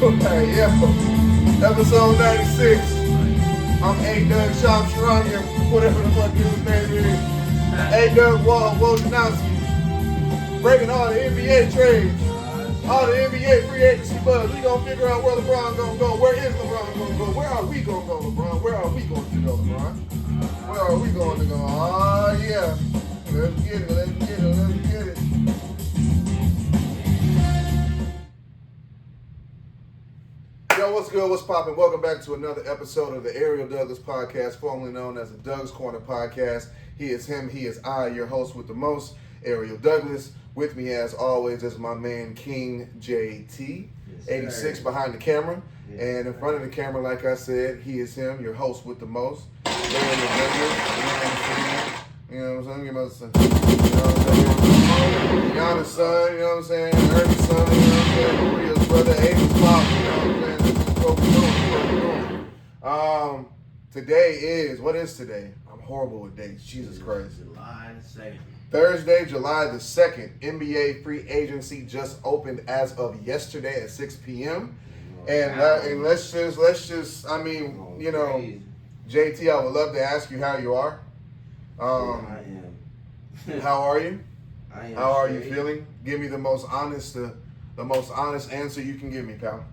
Yeah. Episode 96. I'm A-Doug Shamsharani, whatever the fuck his name is. A-Doug Wojnarowski. Breaking all the NBA trades. All the NBA free agency buzz. We gonna figure out where LeBron gonna go. Where is LeBron gonna go? Where are we gonna go, LeBron? Where are we going to go, LeBron? Where are we going to go? Oh, yeah. Let's get it. Yo, what's good? What's poppin'? Welcome back to another episode of the Ariel Douglas Podcast, formerly known as the Doug's Corner Podcast. He is him, he is I, your host with the most, Ariel Douglas. With me, as always, is my man, King JT, 86 behind the camera. And in front of the camera, like I said, he is him, your host with the most, Ariel Douglas. You know what I'm saying? You know what I'm saying? Giannis' son, you know what I'm saying? Ernie's son, you know what I'm saying? Maria's brother, Abel's father, you know what I'm saying? This is what we're doing. Today is, what is today? I'm horrible with dates. Jesus Christ. July the 2nd. Thursday, July the 2nd. NBA free agency just opened as of yesterday at 6 p.m. And let's just, I mean, you know, JT, I would love to ask you how you are. I am. How are you? I am. How are you straight. feeling? Give me the most honest answer you can give me, pal.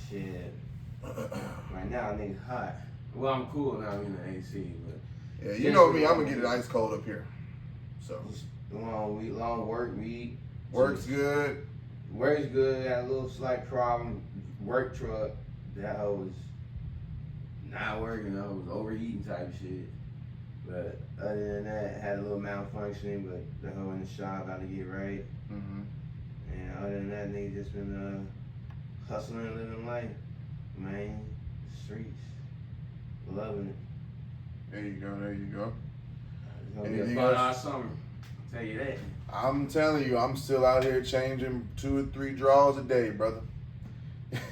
Shit. Right now, nigga hot. Well, I'm cool now. I'm in the AC, but Yeah, you know me. I'm gonna get it ice cold up here. So just long work week. work's good. Work's good. Had a little slight problem. Work truck that I was not working. I was overheating type shit. But other than that, had a little malfunctioning. But the hoe in the shop about to get right. Mm-hmm. And other than that, nigga just been hustling and living life, man. Streets, loving it. There you go. It's gonna be Anything a fun else? hot summer. I'll tell you that. I'm telling you, I'm still out here changing 2 or 3 draws a day, brother.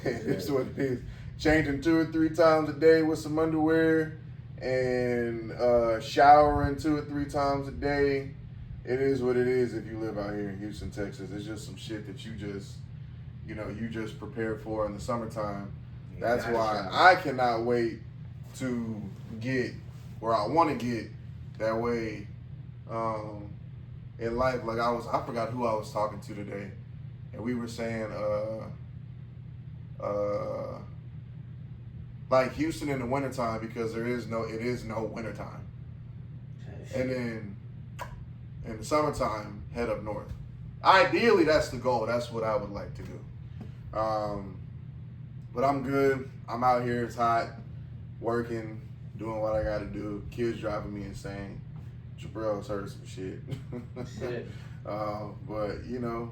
That's what it is. Changing 2 or 3 times a day with some underwear and showering 2 or 3 times a day. It is what it is if you live out here in Houston, Texas. It's just some shit that you just prepare for in the summertime. That's why I cannot wait to get where I want to get. That way, in life, like I forgot who I was talking to today, and we were saying, like Houston in the wintertime, because it is no wintertime, and then in the summertime, head up north. Ideally, that's the goal. That's what I would like to do. But I'm good. I'm out here. It's hot, working, doing what I got to do. Kids driving me insane. Jabrill's heard some shit. But you know,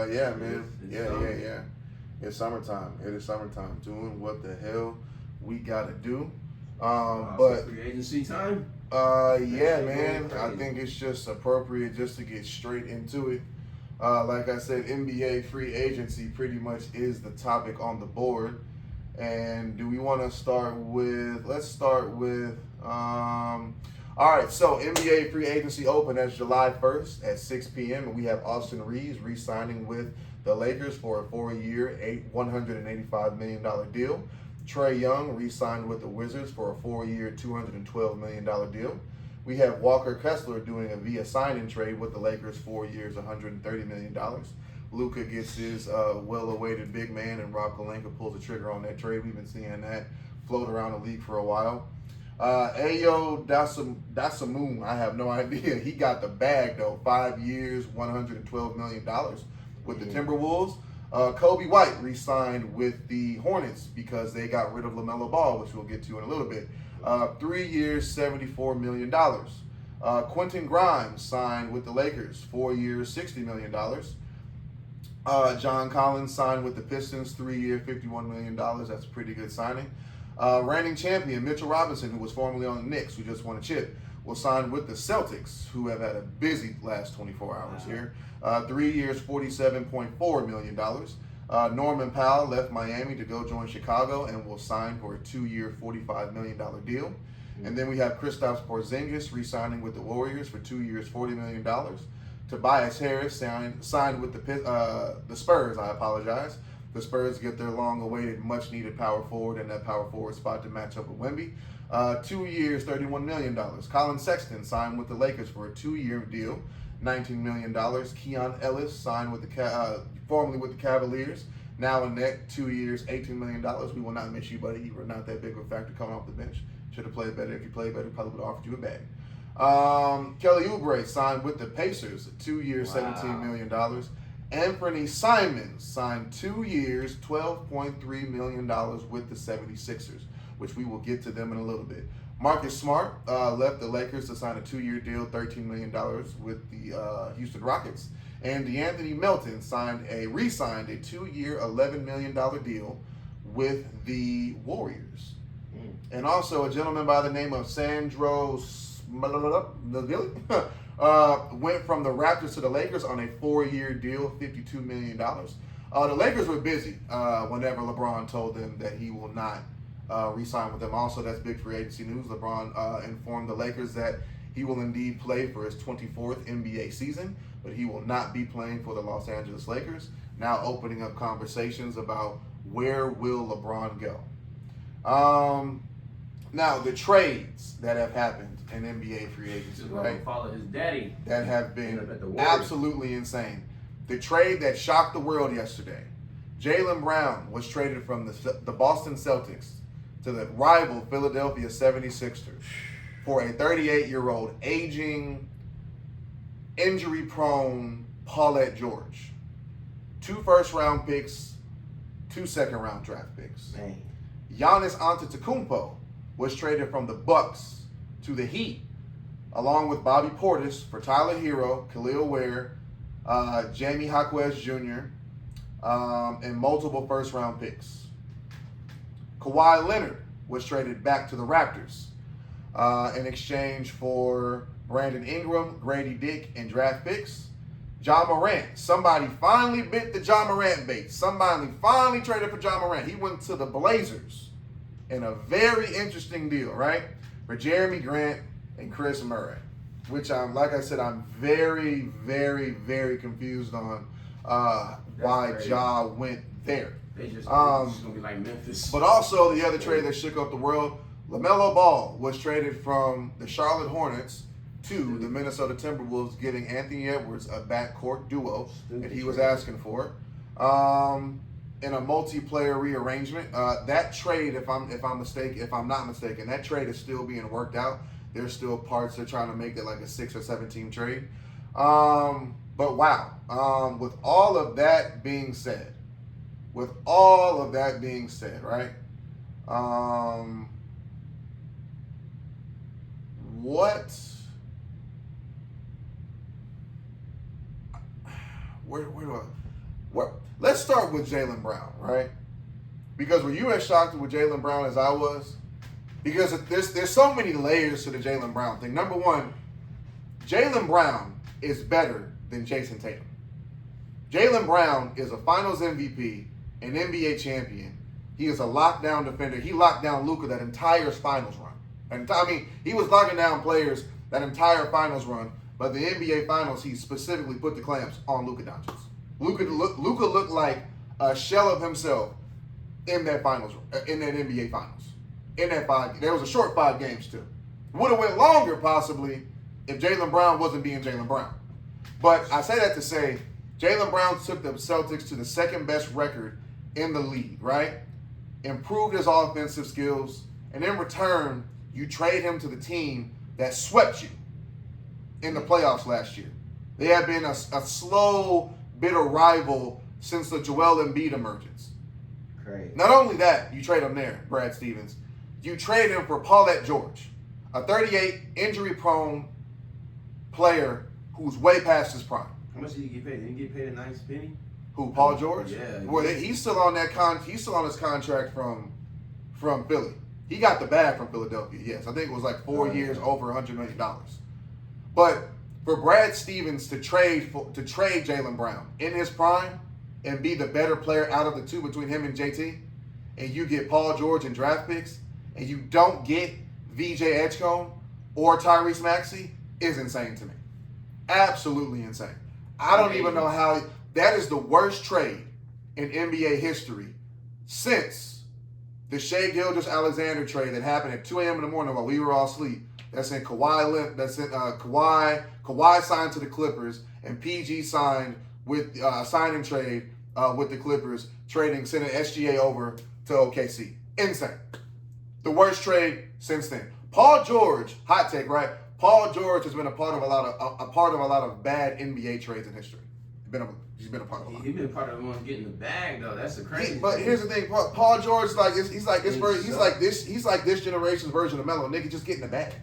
yeah, man. Yeah. It's summertime. It is summertime. Doing what the hell we got to do. But free agency time. yeah, man. I think it's just appropriate just to get straight into it. Like I said, NBA free agency pretty much is the topic on the board. And do we want to start with, let's start with, all right, so NBA free agency open as July 1st at 6 p.m. And we have Austin Reeves re-signing with the Lakers for a 4-year, $185 million deal. Trae Young re-signed with the Wizards for a 4-year, $212 million deal. We have Walker Kessler doing a via sign-in trade with the Lakers, 4 years, $130 million. Luka gets his well-awaited big man, and Rob Pelinka pulls the trigger on that trade. We've been seeing that float around the league for a while. Ayo Dasamoon, I have no idea. He got the bag, though. 5 years, $112 million with the Timberwolves. Kobe White re-signed with the Hornets because they got rid of LaMelo Ball, which we'll get to in a little bit. 3 years, $74 million. Quentin Grimes signed with the Lakers, 4 years, $60 million. John Collins signed with the Pistons, 3-year, $51 million. That's a pretty good signing. Reigning champion Mitchell Robinson, who was formerly on the Knicks, who just won a chip, will sign with the Celtics, who have had a busy last 24 hours here. 3 years, $47.4 million. Norman Powell left Miami to go join Chicago and will sign for a 2-year, $45 million deal. And then we have Kristaps Porzingis re-signing with the Warriors for 2 years, $40 million. Tobias Harris signed with the Spurs, the Spurs get their long-awaited, much-needed power forward in that power forward spot to match up with Wemby. 2 years, $31 million. Colin Sexton signed with the Lakers for a 2-year deal, $19 million. Keon Ellis signed with formerly with the Cavaliers, now in net, 2 years, $18 million. We will not miss you, buddy. You were not that big of a factor coming off the bench. Should have played better. If you played better, probably would have offered you a bag. Kelly Oubre signed with the Pacers, 2 years, $17 million. Anthony Simons signed 2 years, $12.3 million with the 76ers, which we will get to them in a little bit. Marcus Smart left the Lakers to sign a 2-year deal, $13 million with the Houston Rockets. And DeAnthony Melton re-signed a 2-year, $11 million deal with the Warriors. And also a gentleman by the name of Sandro went from the Raptors to the Lakers on a 4-year deal, $52 million. The Lakers were busy whenever LeBron told them that he will not re-sign with them. Also, that's big free agency news. LeBron informed the Lakers that he will indeed play for his 24th NBA season, but he will not be playing for the Los Angeles Lakers. Now opening up conversations about where will LeBron go. Now, the trades that have happened in NBA free agency, right? Follow his daddy. That have been absolutely insane. The trade that shocked the world yesterday. Jaylen Brown was traded from the Boston Celtics to the rival Philadelphia 76ers for a 38-year-old, aging, injury-prone Paulette George. 2 first-round picks, 2 second-round draft picks. Man. Giannis Antetokounmpo was traded from the Bucks to the Heat, along with Bobby Portis for Tyler Herro, Khalil Ware, Jamie Jaquez Jr., and multiple first-round picks. Kawhi Leonard was traded back to the Raptors in exchange for Brandon Ingram, Grady Dick, and draft picks. Ja Morant. Somebody finally bit the Ja Morant bait. Somebody finally traded for Ja Morant. He went to the Blazers in a very interesting deal, right? For Jeremy Grant and Chris Murray, which like I said, I'm very, very, very confused on why crazy. Ja went there. They just gonna be like Memphis. But also the other trade that shook up the world, LaMelo Ball was traded from the Charlotte Hornets to the Minnesota Timberwolves, giving Anthony Edwards a backcourt duo that he was asking for. In a multiplayer rearrangement, that trade, if I'm not mistaken, that trade is still being worked out. There's still parts they're trying to make it like a 6 or 7 team trade. But wow, with all of that being said, right? Let's start with Jaylen Brown, right? Because were you as shocked with Jaylen Brown as I was? Because there's so many layers to the Jaylen Brown thing. Number one, Jaylen Brown is better than Jason Tatum. Jaylen Brown is a Finals MVP, an NBA champion. He is a lockdown defender. He locked down Luka that entire Finals run. And I mean, he was locking down players that entire Finals run. But the NBA Finals, he specifically put the clamps on Luka Doncic. Luka looked like a shell of himself in that Finals, in that NBA Finals. There was a short 5 games too. Would have went longer possibly if Jaylen Brown wasn't being Jaylen Brown. But I say that to say, Jaylen Brown took the Celtics to the second best record in the league, right? Improved his offensive skills, and in return, you trade him to the team that swept you in the playoffs last year. They have been a slow, bitter rival since the Joel Embiid emergence. Great. Not only that, you trade him there, Brad Stevens. You trade him for Paulette George, a 38 injury-prone player who's way past his prime. How much did he get paid? Did he get paid a nice penny? Who, Paul George? Yeah. Well, he's still on he's still on his contract from Philly. He got the bag from Philadelphia. Yes, I think it was like 4 years, over $100 million. But for Brad Stevens to trade Jaylen Brown in his prime and be the better player out of the two between him and JT, and you get Paul George and draft picks, and you don't get VJ Edgecombe or Tyrese Maxey, is insane to me. Absolutely insane. I don't even know how. That is the worst trade in NBA history since the Shai Gilgeous-Alexander trade that happened at 2 a.m. in the morning while we were all asleep. That's in Kawhi. That's in Kawhi. Kawhi signed to the Clippers, and PG signed with sign and trade with the Clippers, sending SGA over to OKC. Insane. The worst trade since then. Paul George, hot take, right? Paul George has been a part of a lot of bad NBA trades in history. He's been a part of a lot. He's been a part of the ones getting the bag though. That's the crazy. But here's the thing, Paul George he's like this generation's version of Melo. Nigga, just get in the bag.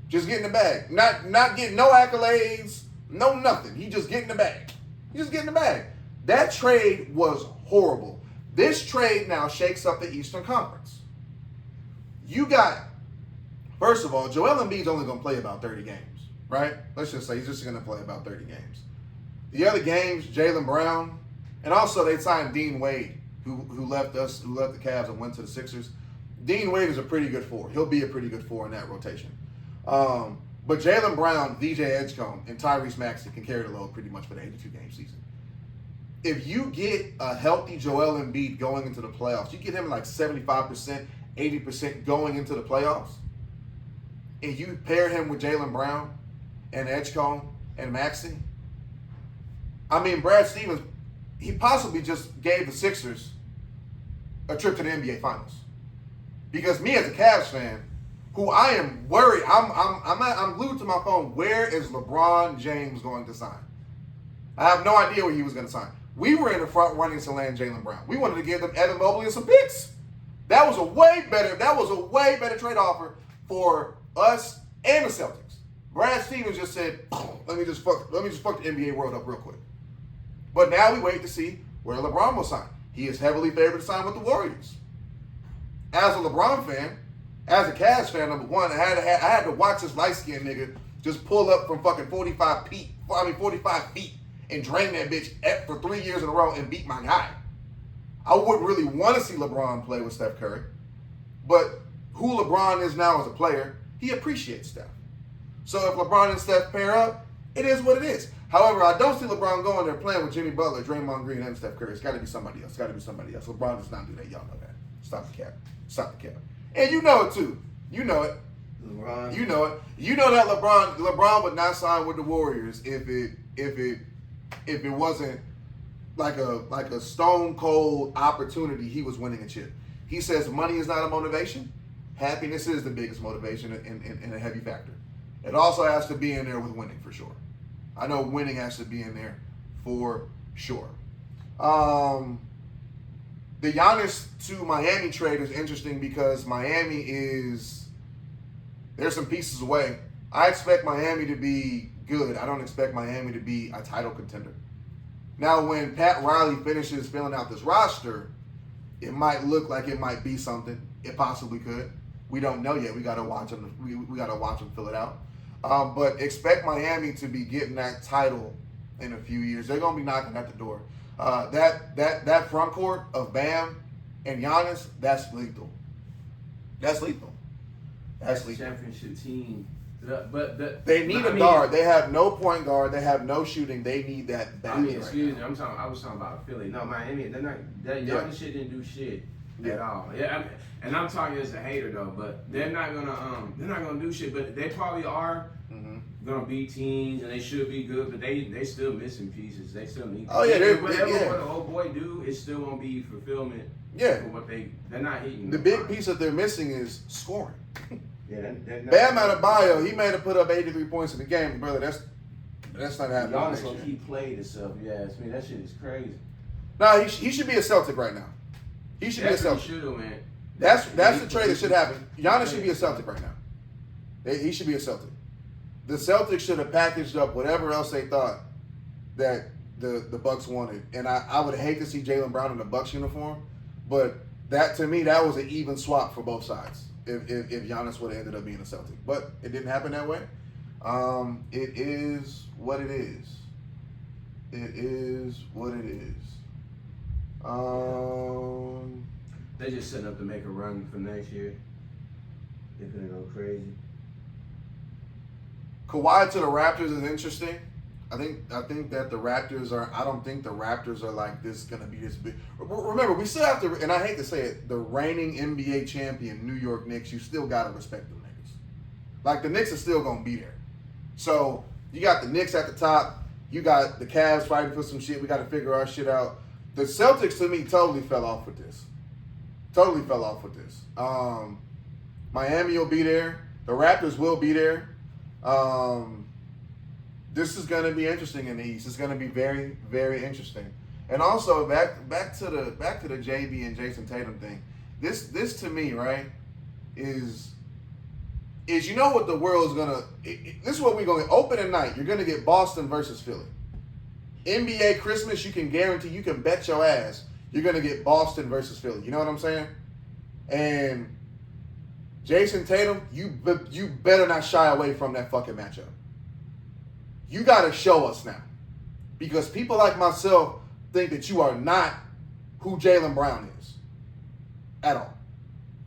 Just get in the bag. Not getting no accolades, no nothing. He just get in the bag. He just get in the bag. That trade was horrible. This trade now shakes up the Eastern Conference. You got, first of all, Joel Embiid's only going to play about 30 games, right? Let's just say he's just going to play about 30 games. The other games, Jaylen Brown, and also they signed Dean Wade, who left the Cavs and went to the Sixers. Dean Wade is a pretty good four. He'll be a pretty good four in that rotation. But Jaylen Brown, VJ Edgecombe, and Tyrese Maxey can carry the load pretty much for the 82-game season. If you get a healthy Joel Embiid going into the playoffs, you get him like 75%, 80% going into the playoffs, and you pair him with Jaylen Brown and Edgecombe and Maxey, I mean, Brad Stevens, he possibly just gave the Sixers a trip to the NBA Finals. Because me as a Cavs fan, who I am worried, I'm glued to my phone. Where is LeBron James going to sign? I have no idea where he was going to sign. We were in the front running to land Jaylen Brown. We wanted to give them Evan Mobley and some picks. That was a way better trade offer for us and the Celtics. Brad Stevens just said, let me just fuck the NBA world up real quick. But now we wait to see where LeBron will sign. He is heavily favored to sign with the Warriors. As a LeBron fan, as a Cavs fan, number one, I had to watch this light-skinned nigga just pull up from fucking 45 feet and drain that bitch for 3 years in a row and beat my guy. I wouldn't really want to see LeBron play with Steph Curry. But who LeBron is now as a player, he appreciates Steph. So if LeBron and Steph pair up, it is what it is. However, I don't see LeBron going there playing with Jimmy Butler, Draymond Green, and Steph Curry. It's got to be somebody else. LeBron does not do that. Y'all know that. Stop the cap. And you know it too. You know it. LeBron. You know it. You know that LeBron would not sign with the Warriors if it wasn't like a stone cold opportunity. He was winning a chip. He says money is not a motivation. Happiness is the biggest motivation and a heavy factor. It also has to be in there with winning for sure. I know winning has to be in there for sure. The Giannis to Miami trade is interesting because there's some pieces away. I expect Miami to be good. I don't expect Miami to be a title contender. Now, when Pat Riley finishes filling out this roster, it might look like it might be something. It possibly could. We don't know yet. We got to watch him. We got to watch him fill it out. But expect Miami to be getting that title in a few years. They're gonna be knocking at the door. That front court of Bam and Giannis, that's lethal. That's lethal. Championship team. But they need a guard. They have no point guard. They have no shooting. They need that badly. Excuse me. I was talking about Philly. No, Miami. They're not. That Giannis shit didn't do shit at all. Yeah, and I'm talking as a hater though. But they're not gonna do shit. But they probably are gonna beat teams, and they should be good. But they still missing pieces. They still need. Oh yeah, what the old boy do, it still won't be fulfillment. Yeah. For what they're not hitting. The big piece that they're missing is scoring. Yeah, Bam Adebayo, he may have put up 83 points in the game, brother. That's not happening. Giannis gonna keep playing himself. You ask me, that shit is crazy. No, he should be a Celtic right now. He should be a Celtic. Man. That's the trade that should happen. Giannis should be a Celtic right now. He should be a Celtic. The Celtics should have packaged up whatever else they thought that the Bucks wanted, and I would hate to see Jaylen Brown in the Bucks uniform, but that to me that was an even swap for both sides. If Giannis would have ended up being a Celtic. But it didn't happen that way. It is what it is. It is what it is. They just setting up to make a run for next year. They're gonna go crazy. Kawhi to the Raptors is interesting. I think that the Raptors are. I don't think the Raptors are like this going to be this big. Remember, we still have to, and I hate to say it, the reigning NBA champion New York Knicks. You still got to respect them niggas. Like the Knicks are still going to be there. So you got the Knicks at the top. You got the Cavs fighting for some shit. We got to figure our shit out. The Celtics to me totally fell off with this. Miami will be there. The Raptors will be there. This is going to be interesting in the East. It's going to be very, very interesting. And also back to the JB and Jason Tatum thing. This to me, right, is you know what the world's gonna. This is what we're gonna open night. You're gonna get Boston versus Philly. NBA Christmas, you can guarantee, you can bet your ass you're gonna get Boston versus Philly. You know what I'm saying? And Jason Tatum, you better not shy away from that fucking matchup. You got to show us now. Because people like myself think that you are not who Jaylen Brown is. At all.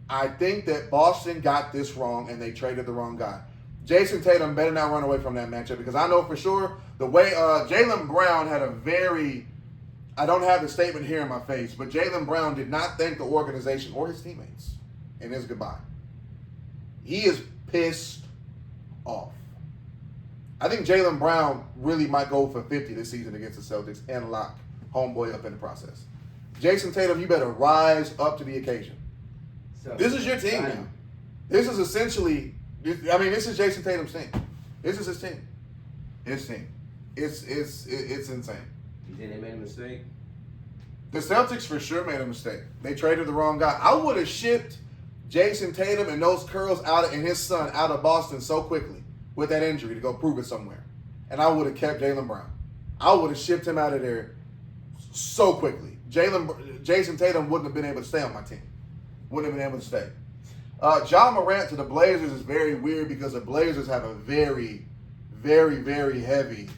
I think that Boston got this wrong and they traded the wrong guy. Jason Tatum better not run away from that matchup because I know for sure the way Jaylen Brown had a very, I don't have the statement here in my face, but Jaylen Brown did not thank the organization or his teammates in his goodbye. He is pissed off. I think Jaylen Brown really might go for 50 this season against the Celtics and lock homeboy up in the process. Jason Tatum, you better rise up to the occasion. This is your team now. This is essentially, this is Jason Tatum's team. This is his team. His team. It's insane. You think they made a mistake? The Celtics for sure made a mistake. They traded the wrong guy. I would have shipped Jason Tatum and those curls and his son out of Boston so quickly with that injury to go prove it somewhere. And I would have kept Jaylen Brown. I would have shipped him out of there so quickly. Jason Tatum wouldn't have been able to stay on my team. Wouldn't have been able to stay. Ja Morant to the Blazers is very weird because the Blazers have a very, very, very heavy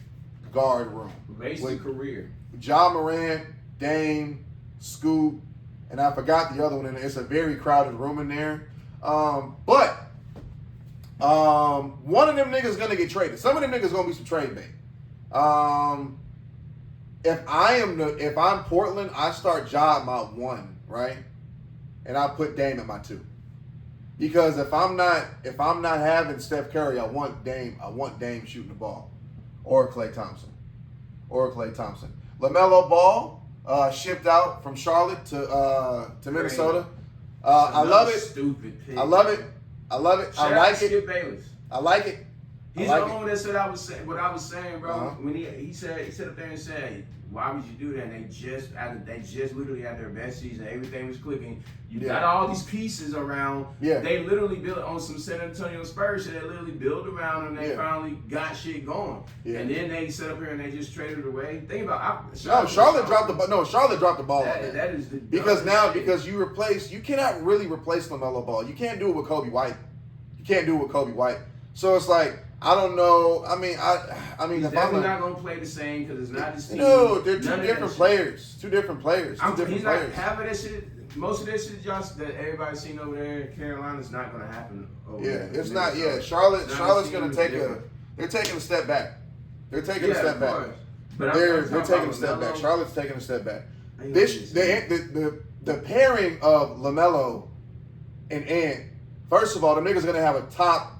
guard room. Wasted career. Ja Morant, Dame, Scoot, and I forgot the other one. And it's a very crowded room in there. But one of them niggas gonna get traded. Some of them niggas gonna be some trade bait. If I'm Portland, I start Ja at my 1, right? And I put Dame at my 2. Because if I'm not having Steph Curry, I want Dame shooting the ball. Or Klay Thompson. LaMelo Ball shipped out from Charlotte to Minnesota. I love it. Stupid pick. I love it. I like it. Skip Bayless. I like it. He's the one that said what I was saying, bro. Uh-huh. When he said up there and said, "Why would you do that?" And they just literally had their best season. Everything was clicking. You got all these pieces around. Yeah. They literally built on some San Antonio Spurs shit. They literally built around and they finally got shit going. Yeah. And then they set up here and they just traded away. Think about Charlotte dropped the ball. No, Charlotte dropped the ball on that. That is the because you cannot really replace LaMelo Ball. You can't do it with Kobe White. So it's like, I don't know. I mean, he's definitely not gonna play the same because it's not his team. No, they're two different players. He's not having that shit. Most of that shit, Josh, that everybody's seen over there in Carolina is not gonna happen over there. It's not. Yeah, Charlotte's gonna take They're taking a step back. They're taking a step back. But they're taking a step back. Charlotte's taking a step back. The pairing of LaMelo and Ant. First of all, the niggas gonna have a top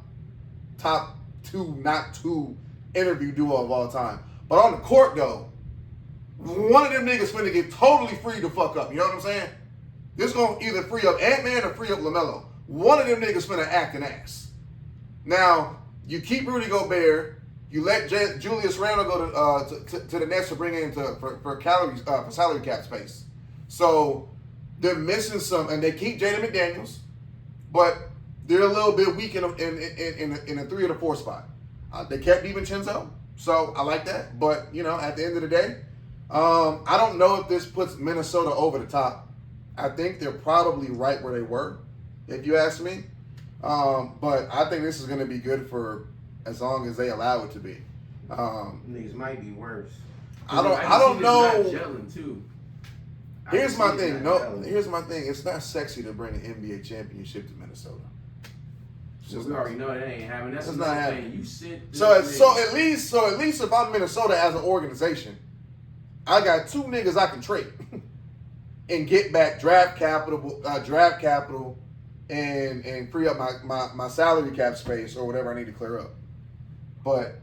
2, not 2 interview duo of all time. But on the court though, one of them niggas finna get totally free to fuck up. You know what I'm saying? This gonna either free up Ant-Man or free up LaMelo. One of them niggas finna act an ass. Now, you keep Rudy Gobert, you let Julius Randle go to the Nets to bring in for salary cap space. So they're missing some, and they keep Jaden McDaniels, but they're a little bit weak in the 3 or the 4 spot. They kept DiVincenzo, so I like that. But, at the end of the day, I don't know if this puts Minnesota over the top. I think they're probably right where they were, if you ask me. But I think this is going to be good for as long as they allow it to be. Niggas might be worse. I don't know. Gelling too. Here's my thing. Here's my thing. It's not sexy to bring an NBA championship to Minnesota. We already know that ain't happening. That's not another happening. thing. You sit. So at least if I'm Minnesota as an organization, I got 2 niggas I can trade and get back draft capital, and free up my salary cap space or whatever I need to clear up. But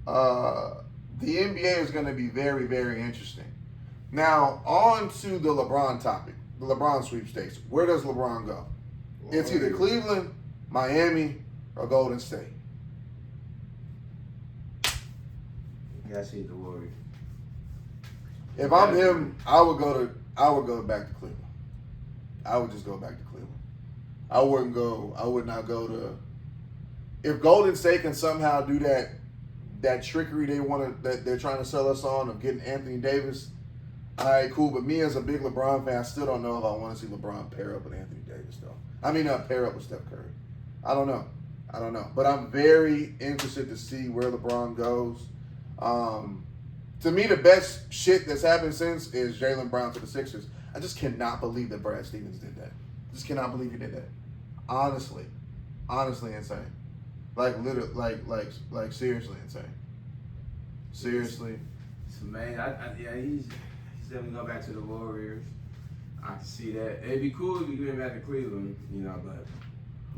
the NBA is going to be very, very interesting. Now, on to the LeBron topic, the LeBron sweepstakes. Where does LeBron go? It's either Cleveland, Miami, or Golden State. Yeah, I see the Warriors. If I'm him, I would go back to Cleveland. I would just go back to Cleveland. I would not go to. If Golden State can somehow do that trickery that they're trying to sell us on of getting Anthony Davis, all right, cool. But me as a big LeBron fan, I still don't know if I want to see LeBron pair up with Anthony Davis, though. I mean, pair up with Steph Curry. I don't know. But I'm very interested to see where LeBron goes. To me, the best shit that's happened since is Jaylen Brown to the Sixers. I just cannot believe that Brad Stevens did that. Just cannot believe he did that. Honestly insane. Like literally, like seriously insane. Seriously. So man, yeah, he's definitely going back to the Warriors. I can see that. It'd be cool if he went back to Cleveland, but.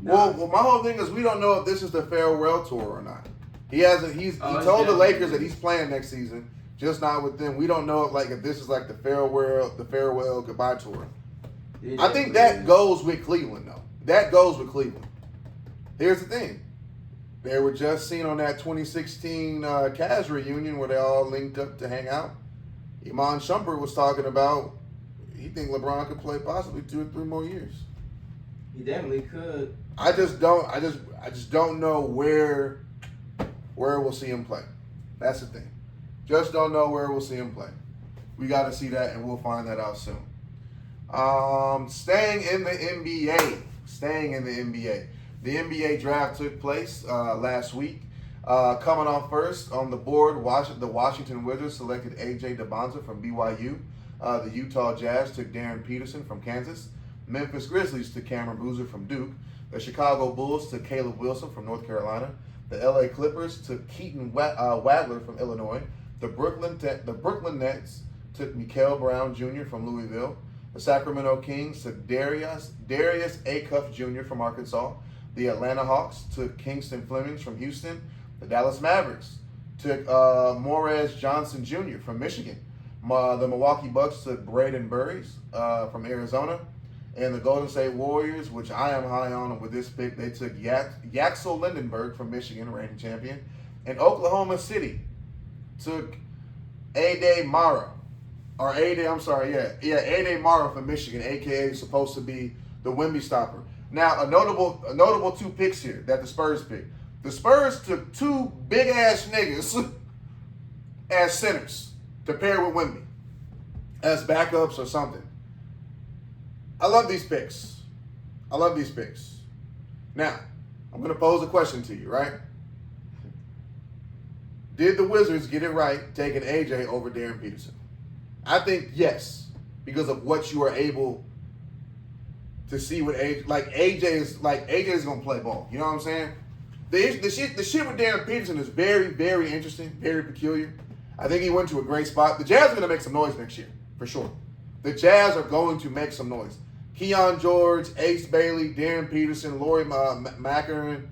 Well, my whole thing is we don't know if this is the farewell tour or not. He told the Lakers that he's playing next season, just not with them. We don't know if this is like the farewell goodbye tour. I think that goes with Cleveland though. That goes with Cleveland. Here's the thing. They were just seen on that 2016 Cavs reunion where they all linked up to hang out. Iman Shumpert was talking about he think LeBron could play possibly 2 or 3 more years. He definitely could. I just don't know where we'll see him play. That's the thing. Just don't know where we'll see him play. We got to see that, and we'll find that out soon. Staying in the NBA. The NBA draft took place last week. Coming off first on the board, the Washington Wizards selected A.J. DeBonza from BYU. The Utah Jazz took Darren Peterson from Kansas. Memphis Grizzlies took Cameron Boozer from Duke. The Chicago Bulls took Caleb Wilson from North Carolina. The LA Clippers took Keaton Wadler from Illinois. The Brooklyn Nets took Mikael Brown Jr. from Louisville. The Sacramento Kings took Darius Acuff Jr. from Arkansas. The Atlanta Hawks took Kingston Flemings from Houston. The Dallas Mavericks took Morez Johnson Jr. from Michigan. The Milwaukee Bucks took Braden Burries from Arizona. And the Golden State Warriors, which I am high on with this pick, they took Yaxel Lindenberg from Michigan, reigning champion. And Oklahoma City took Ade Mara from Michigan, a.k.a. supposed to be the Wemby stopper. Now, a notable 2 picks here that the Spurs picked. The Spurs took 2 big-ass niggas as centers to pair with Wemby as backups or something. I love these picks. Now, I'm going to pose a question to you, right? Did the Wizards get it right taking AJ over Darren Peterson? I think yes, because of what you are able to see with AJ. AJ is going to play ball. You know what I'm saying? The shit with Darren Peterson is very, very interesting, very peculiar. I think he went to a great spot. The Jazz are going to make some noise next year, for sure. The Jazz are going to make some noise. Keon George, Ace Bailey, Darren Peterson, Laurie Macaron,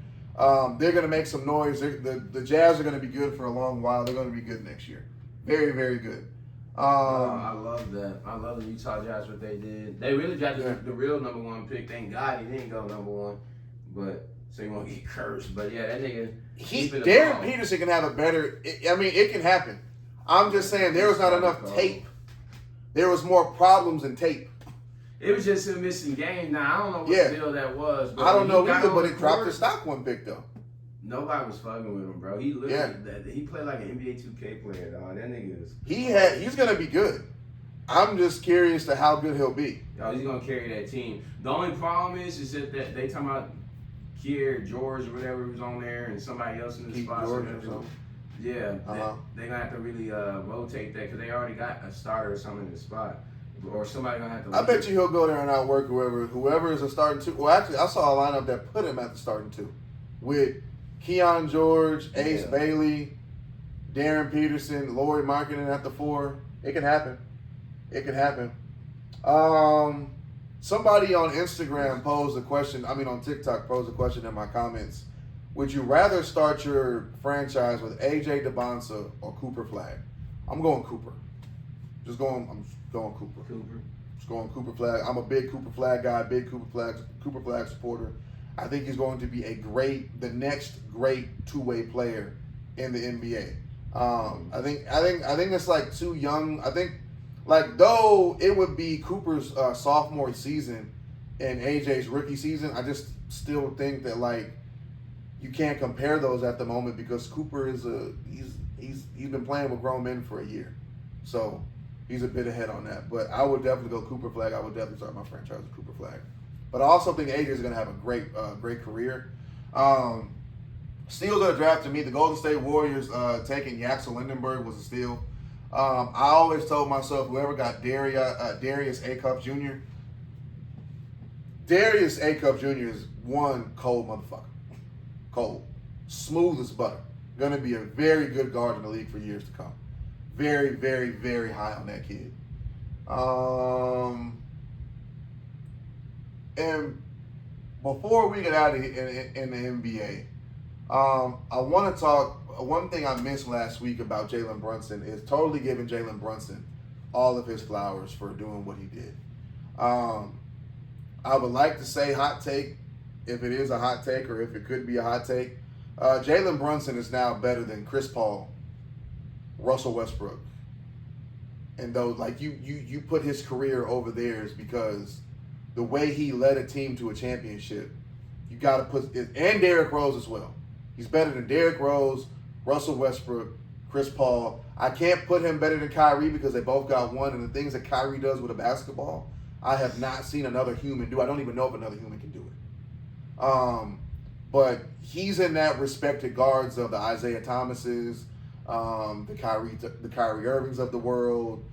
they're going to make some noise. The Jazz are going to be good for a long while. They're going to be good next year. Very, very good. I love that. I love the Utah Jazz, what they did. They really drafted the real number 1 pick. Thank God he didn't go number 1. But so he won't get cursed. But yeah, that nigga. Darren Peterson can have a better. It can happen. I'm just saying there was not enough tape. There was more problems than tape. It was just him missing games. Now, I don't know what deal that was. But I don't know either, but it dropped the stock 1 pick, though. Nobody was fucking with him, bro. He literally, he played like an NBA 2K player, dog. That nigga is... He's going to be good. I'm just curious to how good he'll be. Oh, he's going to carry that team. The only problem is that they talking about Kier, George, or whatever was on there, and somebody else in the spot. Yeah, they're going to have to really rotate that because they already got a starter or something in the spot. Or somebody gonna have to. I bet you he'll go there and outwork whoever is a starting two. Well, actually, I saw a lineup that put him at the starting two, with Keon George, Ace Bailey, Darren Peterson, Lauri Markkanen at the 4. It can happen. It can happen. Somebody on Instagram posed a question. On TikTok posed a question in my comments. Would you rather start your franchise with AJ DeBonsa or Cooper Flag? I'm going Cooper. I'm going Cooper. Just going Cooper Flag. I'm a big Cooper Flag guy, big Cooper Flag supporter. I think he's going to be the next great two-way player in the NBA. I think it's like too young. I think though it would be Cooper's sophomore season and AJ's rookie season, I just still think that you can't compare those at the moment because Cooper is he's been playing with grown men for a year, so he's a bit ahead on that. But I would definitely go Cooper Flag. I would definitely start my franchise with Cooper Flag. But I also think AJ is going to have a great career. Steals of the draft to me, the Golden State Warriors taking Yaxel Lindenberg was a steal. I always told myself whoever got Darius A-Cup Jr. Darius A-Cup Jr. is one cold motherfucker. Cold. Smooth as butter. Going to be a very good guard in the league for years to come. Very, very, very high on that kid. And before we get out of here in the NBA, I want to talk. One thing I missed last week about Jalen Brunson is totally giving Jalen Brunson all of his flowers for doing what he did. I would like to say hot take, if it is a hot take or if it could be a hot take. Jalen Brunson is now better than Chris Paul, Russell Westbrook. And though you put his career over theirs because the way he led a team to a championship, you got to put it, and Derrick Rose as well. He's better than Derrick Rose, Russell Westbrook, Chris Paul. I can't put him better than Kyrie because they both got one, and the things that Kyrie does with a basketball, I have not seen another human do. I don't even know if another human can do it. But he's in that respected guards of the Isaiah Thomases, the Kyrie Irvings of the world.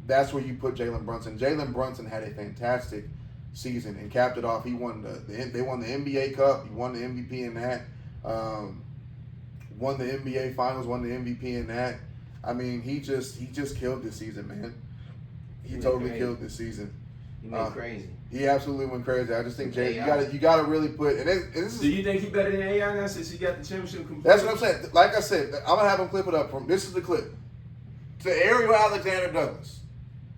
That's where you put Jalen Brunson. Jalen Brunson had a fantastic season and capped it off. They won the NBA Cup. He won the MVP in that. Won the NBA Finals. Won the MVP in that. I mean, he just killed this season, man. He totally killed this season. He went crazy. He absolutely went crazy. I just think Jay, you gotta really put. And this is, do you think he better than AI now since he got the championship complete? That's what I'm saying. Like I said, I'm gonna have him clip it up from. This is the clip. To Ariel Alexander Douglas,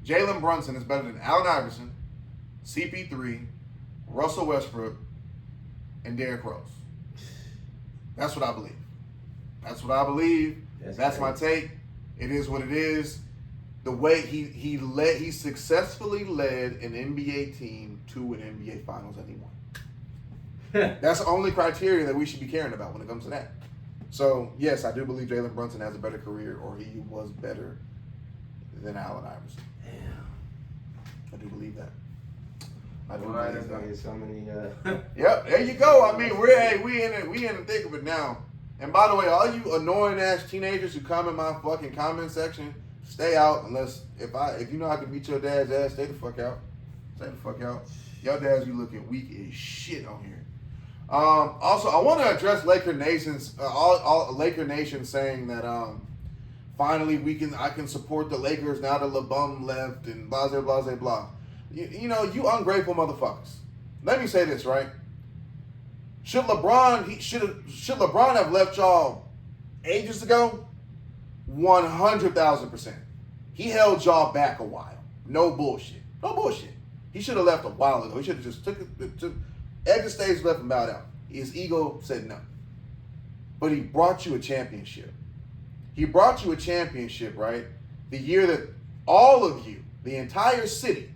Jalen Brunson is better than Allen Iverson, CP3, Russell Westbrook, and Derrick Rose. That's what I believe. That's what I believe. That's my take. It is what it is. The way he successfully led an NBA team to an NBA Finals and he won. That's the only criteria that we should be caring about when it comes to that. So, yes, I do believe Jalen Brunson has a better career, or he was better than Allen Iverson. Damn. I do believe that. That's gonna get so many. Yep, there you go. I mean, we in the thick of it now. And by the way, all you annoying ass teenagers who come in my fucking comment section, stay out unless if you know I can beat your dad's ass, stay the fuck out. Stay the fuck out. Your dads be looking weak as shit on here. Also, I want to address Laker Nation's all Laker Nation saying that finally I can support the Lakers now that LeBron left and blah blah blah blah. You know, you ungrateful motherfuckers. Let me say this, right? Should LeBron have left y'all ages ago? 100,000%. He held y'all back a while. No bullshit. No bullshit. He should have left a while ago. He should have just took exit stage, left and bowed out. His ego said no. But he brought you a championship. He brought you a championship, right? The year that all of you, the entire city,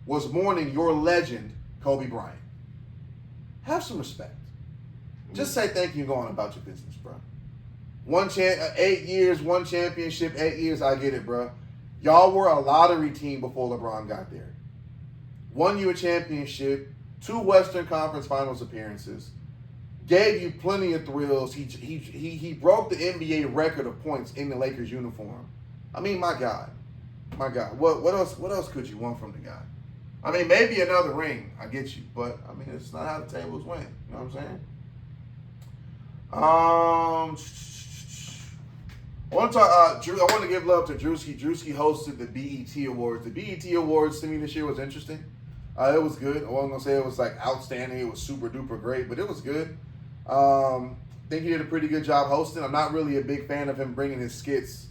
was mourning your legend, Kobe Bryant. Have some respect. Just say thank you and go on about your business, bro. 8 years, one championship, 8 years, I get it, bro. Y'all were a lottery team before LeBron got there. Won you a championship, 2 Western Conference Finals appearances, gave you plenty of thrills. He broke the NBA record of points in the Lakers uniform. I mean, my God. my God, what else could you want from the guy? I mean, maybe another ring. I get you, but I mean, it's not how the tables went. You know what I'm saying? I want to talk. I want to give love to Druski. Druski hosted the BET Awards. The BET Awards to me this year was interesting. It was good. I wasn't gonna say it was like outstanding. It was super duper great, but it was good. I think he did a pretty good job hosting. I'm not really a big fan of him bringing his skits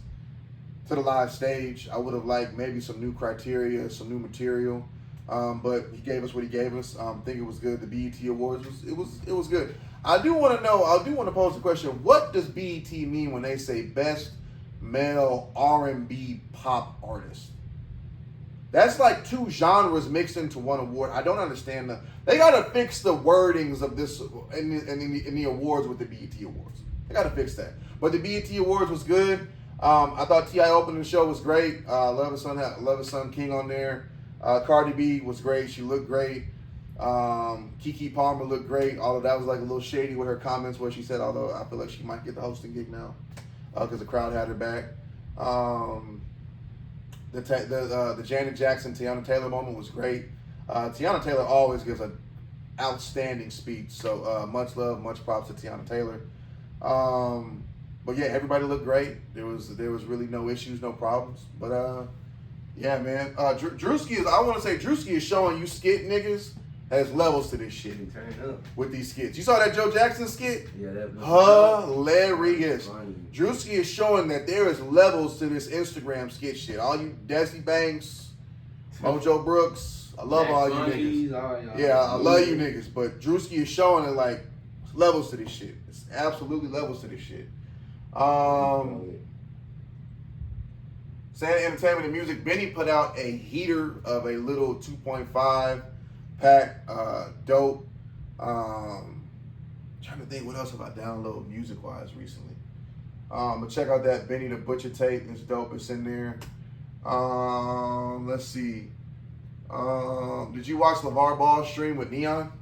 to the live stage. I would have liked maybe some new criteria, some new material. But he gave us what he gave us. I think it was good. The BET Awards was good. I do want to pose the question: what does BET mean when they say best male R&B pop artist? That's like two genres mixed into one award. I don't understand that. They gotta fix the wordings of this in the awards with the BET Awards. They gotta fix that. But the BET Awards was good. I thought T.I. opening the show was great. Love his son King on there. Cardi B was great. She looked great. Keke Palmer looked great. Although that was like a little shady with her comments where she said, although I feel like she might get the hosting gig now because the crowd had her back. The Janet Jackson, Tiana Taylor moment was great. Tiana Taylor always gives an outstanding speech. So much love, much props to Tiana Taylor. But yeah, everybody looked great. There was really no issues, no problems. But yeah, man. Druski is showing you skit niggas has levels to this shit. Turn it up. With these skits. You saw that Joe Jackson skit? Yeah, that hilarious. Druski is showing that there is levels to this Instagram skit shit. All you Desi Banks, Mojo Brooks, I love all you niggas. Yeah, I love you niggas. But Druski is showing it like levels to this shit. It's absolutely levels to this shit. Santa Entertainment and Music, Benny put out a heater of a little 2.5 pack, dope. Trying to think what else have I downloaded music-wise recently. But check out that Benny the Butcher tape. It's dope. It's in there. Let's see. Did you watch Lavar Ball stream with Neon?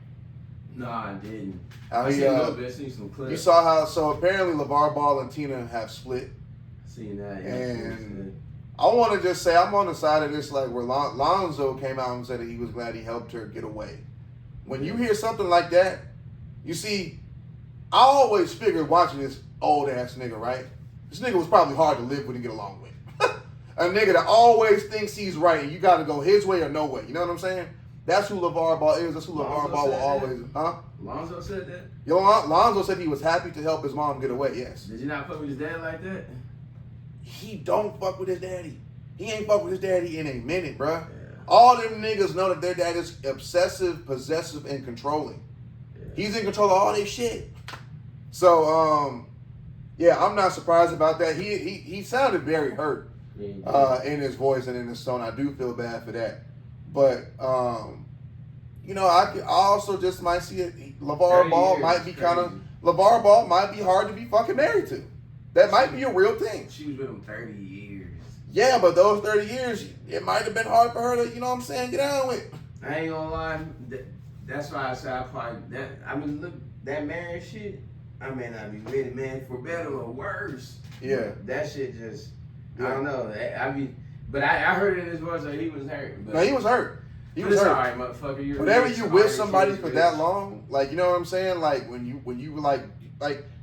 No, I didn't. I seen a little bit. I seen some clips. You saw how, so apparently Lavar Ball and Tina have split. Seen that, yeah. And I want to just say, I'm on the side of this, like where Lonzo came out and said that he was glad he helped her get away. When you hear something like that, you see, I always figured watching this old ass nigga, right? This nigga was probably hard to live with and get along with. A nigga that always thinks he's right and you got to go his way or no way. You know what I'm saying? That's who LeVar Ball is. That's who LeVar Ball will always, huh? Lonzo said that? Yo, Lonzo said he was happy to help his mom get away, yes. Did you not fuck with his dad like that? He don't fuck with his daddy. He ain't fuck with his daddy in a minute, bruh. Yeah. All them niggas know that their dad is obsessive, possessive, and controlling. Yeah. He's in control of all this shit. So, yeah, I'm not surprised about that. He sounded very hurt in his voice and in his tone. I do feel bad for that. But, you know, I also just might see it. LeVar Ball might be LeVar Ball might be hard to be fucking married to. That might be a real thing. She was with him 30 years. Yeah, but those 30 years, it might have been hard for her to, you know what I'm saying, get on with. I ain't gonna lie. That's why I say look, that marriage shit, I may not be with it, man, for better or worse. Yeah. That shit just, I don't know. But I heard it in his voice that he was hurt. But, no, he was hurt. He was hurt. All right, motherfucker. Whenever you with somebody for that long, like, you know what I'm saying? Like, when you like,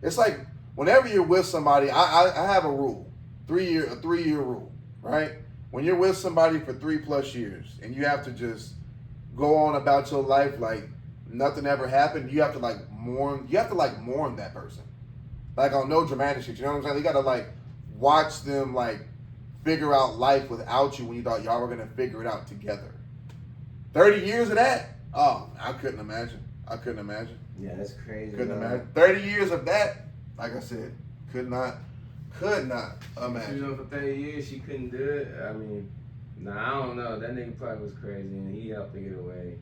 it's like, whenever you're with somebody, I have a rule, a 3-year rule, right? When you're with somebody for 3+ years and you have to just go on about your life like nothing ever happened, you have to like mourn that person. Like on no dramatic shit, you know what I'm saying? You gotta like watch them like figure out life without you when you thought y'all were gonna figure it out together. 30 years of that? Oh, I couldn't imagine. Yeah, that's crazy. Couldn't imagine. 30 years of that, like I said, could not imagine. You know, for 30 years she couldn't do it. I mean, I don't know. That nigga probably was crazy and he helped her get away.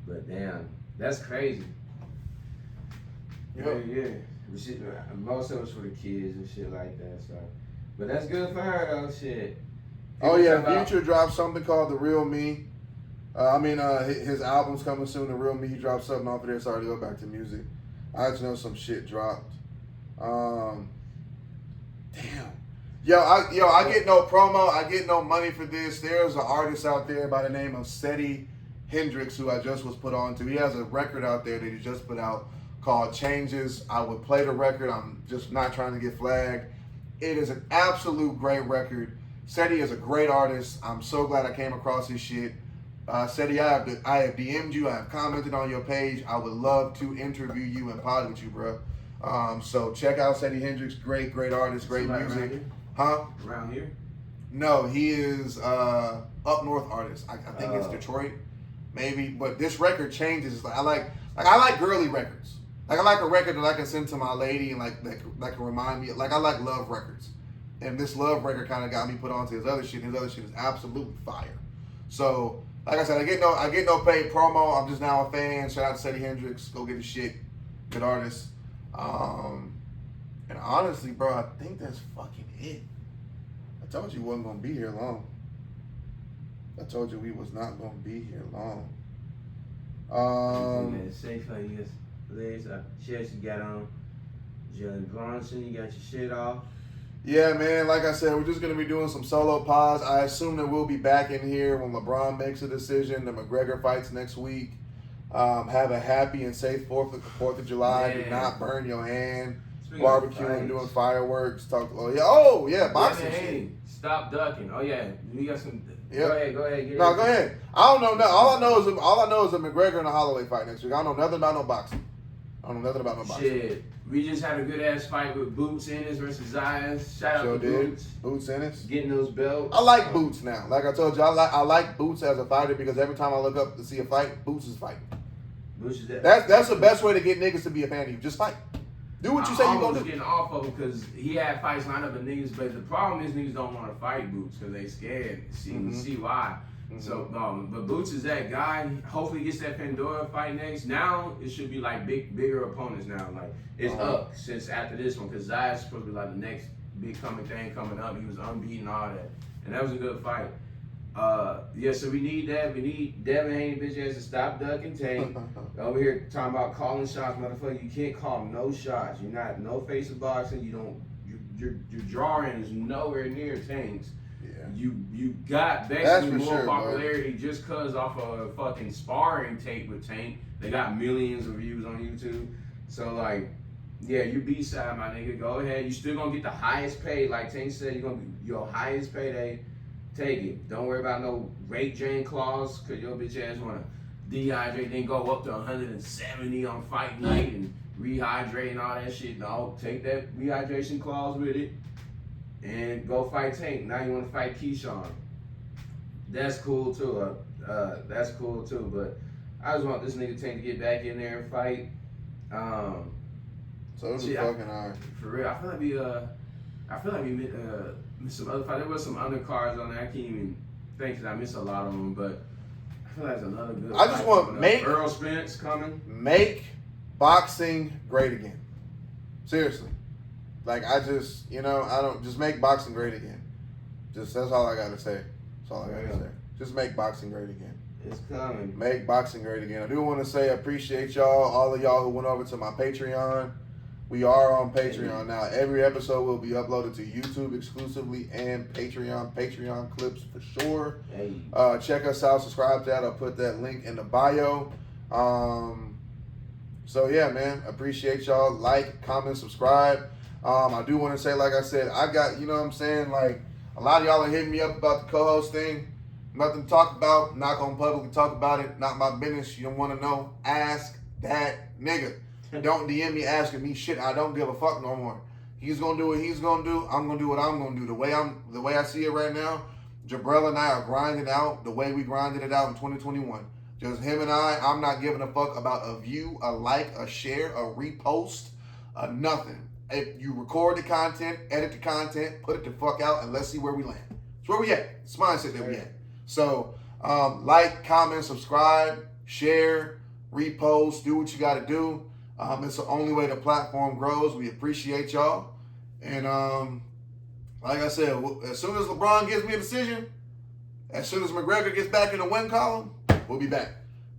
But damn, that's crazy. Yep. Yeah. Most of it's for the kids and shit like that. So, but that's good for her though. Shit. Oh yeah, Future dropped something called The Real Me. His album's coming soon. The Real Me. He dropped something off of there. Sorry to go back to music. I just know some shit dropped. Damn. I get no promo. I get no money for this. There's an artist out there by the name of Seti Hendrix who I just was put on to. He has a record out there that he just put out called Changes. I would play the record. I'm just not trying to get flagged. It is an absolute great record. Seti is a great artist. I'm so glad I came across his shit. Seti, I have DM'd you. I have commented on your page. I would love to interview you and pod with you, bro. So check out Seti Hendrix. Great artist, great music. Huh? Around here? No, he is up north artist. I think it's Detroit, maybe. But this record changes. I like girly records. Like I like a record that I can send to my lady and like that can remind me. Like I like love records, and this love record kind of got me put onto his other shit. His other shit is absolutely fire. So like I said, I get no paid promo. I'm just now a fan. Shout out to Seti Hendrix. Go get his shit. Good artist. And honestly, bro, I think that's fucking it. I told you we wasn't gonna be here long. I told you we was not gonna be here long. Safe like you shit you got on. Jalen Brunson, you got your shit off. Yeah, man. Like I said, we're just gonna be doing some solo pods. I assume that we'll be back in here when LeBron makes a decision. The McGregor fights next week. Have a happy and safe 4th of July. Yeah. Do not burn your hand. Speaking Barbecuing, doing fireworks. Oh yeah, boxing shit. Hey, stop ducking. Oh yeah, we got some. Yep. Go ahead. No, go ahead. I don't know. All I know is a McGregor and a Holloway fight next week. I don't know nothing about no boxing. Shit, we just had a good ass fight with Boots Ennis versus Zayas. Shout out to Boots. Boots Ennis. Getting those belts. I like Boots now. Like I told you, I like Boots as a fighter because every time I look up to see a fight, Boots is fighting. Boots is that. That's the best way to get niggas to be a fan of you. Just fight. Do what you say you're gonna do. Getting off of him because he had fights lined up with niggas, but the problem is niggas don't want to fight Boots because they scared. See why. Mm-hmm. So, but Boots is that guy. Hopefully, he gets that Pandora fight next. Now it should be like bigger opponents. Now, like it's up since after this one because Zayas is supposed to be like the next big thing coming up. He was unbeaten, all that, and that was a good fight. So we need that. We need Devin Haney bitch ass to stop ducking Tank. Over here talking about calling shots, motherfucker. You can't call no shots. You're not no face of boxing. You don't. Your drawing is nowhere near Tank's. Yeah. You got basically more popularity bro. just cause off of a fucking sparring tape with Tank. They got millions of views on YouTube. So like, yeah, you B-side, my nigga. Go ahead. You still gonna get the highest paid. Like Tank said, you're gonna be your highest payday. Take it. Don't worry about no rape drain clause, cause your bitch ass wanna dehydrate, then go up to 170 on fight night and rehydrate and all that shit. No, take that rehydration clause with it and go fight Tank. Now you wanna fight Keyshawn. That's cool too. But I just want this nigga Tank to get back in there and fight. So it was fucking hard. For real, I feel like we missed some other fights. There was some undercards on there. I can't even think because I missed a lot of them, but I feel like there's another good. I just want Earl Spence coming. Make boxing great again. Seriously, like I just just make boxing great again. That's all I gotta say. That's all I gotta say. Just make boxing great again. It's coming. Make boxing great again. I do want to say I appreciate all of y'all who went over to my Patreon. We are on Patreon now. Every episode will be uploaded to YouTube exclusively and Patreon clips for sure. Hey. Check us out, subscribe to that. I'll put that link in the bio. So yeah, man, appreciate y'all. Like, comment, subscribe. I do want to say, like I said, I got, you know what I'm saying, like a lot of y'all are hitting me up about the co-host thing. Nothing to talk about. Not gonna publicly talk about it. Not my business. You don't want to know. Ask that nigga. Don't DM me asking me shit. I don't give a fuck no more. He's gonna do what he's gonna do. I'm gonna do what I'm gonna do. The way I see it right now, Jabrell and I are grinding out the way we grinded it out in 2021. Just him and I. I'm not giving a fuck about a view, a like, a share, a repost, nothing. If you record the content, edit the content, put it the fuck out, and let's see where we land. It's where we at. It's mindset that we at. So, like, comment, subscribe, share, repost, do what you got to do. It's the only way the platform grows. We appreciate y'all. And like I said, as soon as LeBron gives me a decision, as soon as McGregor gets back in the win column, we'll be back.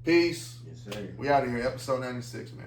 Peace. Yes, sir. We out of here. Episode 96, man.